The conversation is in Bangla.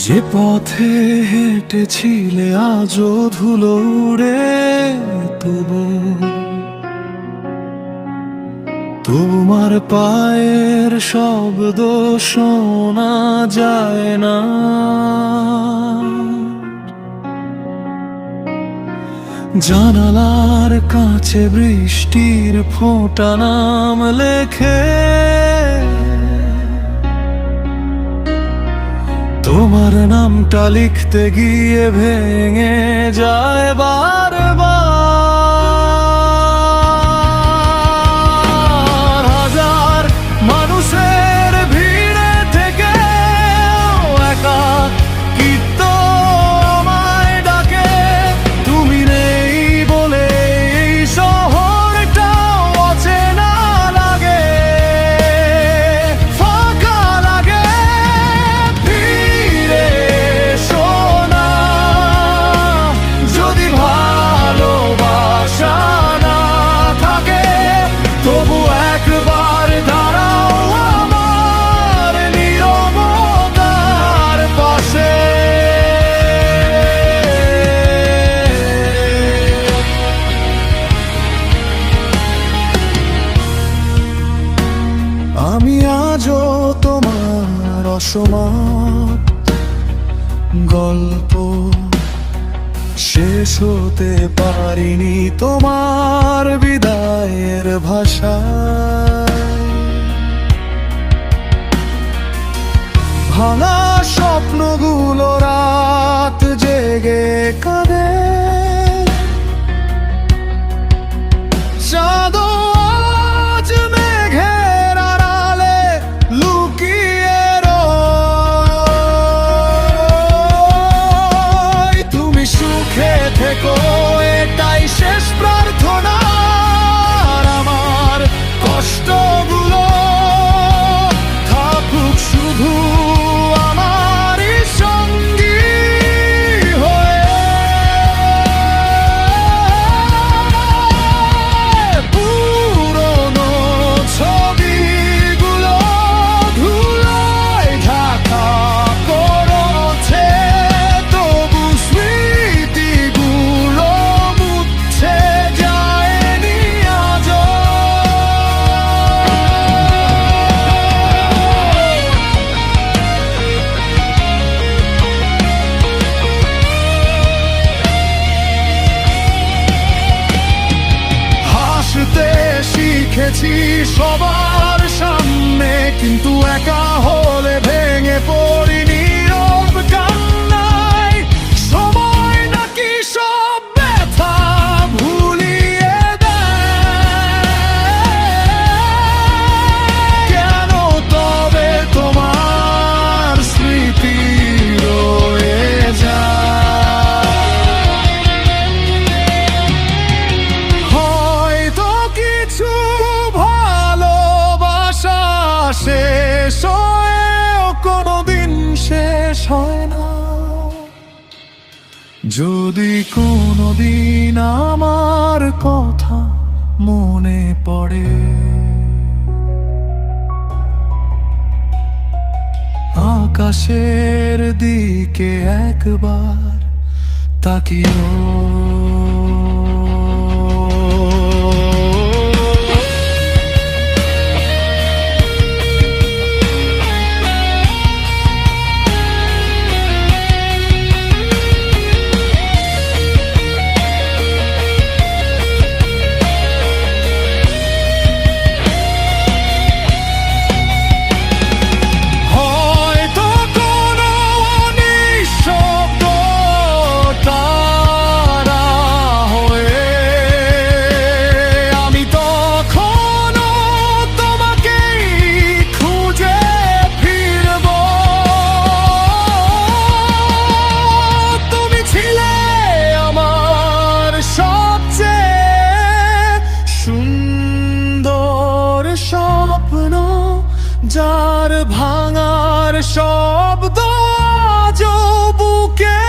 যে পথে হেঁটেছিলে আজও ধুলো উড়ে, তবু তোমার পায়ের শব্দ শোনা যায় না। জানালার কাছে বৃষ্টির ফোঁটা নাম লেখে, তোমার নামটা লিখতে গিয়ে ভেঙে যায় বারবার। হাজার মানুষের ভিড়ে থেকে একা কিত্ত আমায় ডাকে, তুমি নেই বলে এই শহরটা অচেনা লাগে, ফাঁকা লাগে। ফিরে এসো না, যদি ভালোবাসা না থাকে, তবু একবার দাঁড়াও আমার নীরবতার পাশে। আমি আজও তোমার অসমাপ্ত গল্প শেষ হতে পারিনি তোমার বিদায়ের ভাষায়। ভাঙা স্বপ্নগুলো রাত জেগে কাঁদে, চাঁদও আজ মেঘের আড়ালে লুকিয়ে রয়। তুমি সুখে থেকো, এটাই শেষ প্রার্থনা। আর আমার কষ্টগুলো থাকুক শুধু আমারই সঙ্গী হয়ে। পুরনো ছবিগুলো ধুলোয় ঢাকা পড়ছে, তবু স্মৃতিগুলো মুছে যায়নি আজও। হাসতে শিখেছি সবার সামনে, কিন্তু একা হলে ভেঙে পড়ি নীরব কান্নায়। সময় নাকি সব ব্যথা ভুলিয়ে দেয়। কেন তবে তোমার স্মৃতি রয়ে যায়? হয়তো কিছু ভালোবাসা শেষ হয়েও কোনোদিন শেষ হয় না। যদি কোনোদিন আমার কথা মনে পড়ে, আকাশের দিকে একবার তাকিও। হয়তো কোনো নিঃশব্দ তারা হয়ে আমি তখনও তোমাকেই খুঁজে ফিরব। তুমি ছিলে আমার সবচেয়ে সুন্দর স্বপ্ন, যার ভাঙার শব্দ আজও বুকে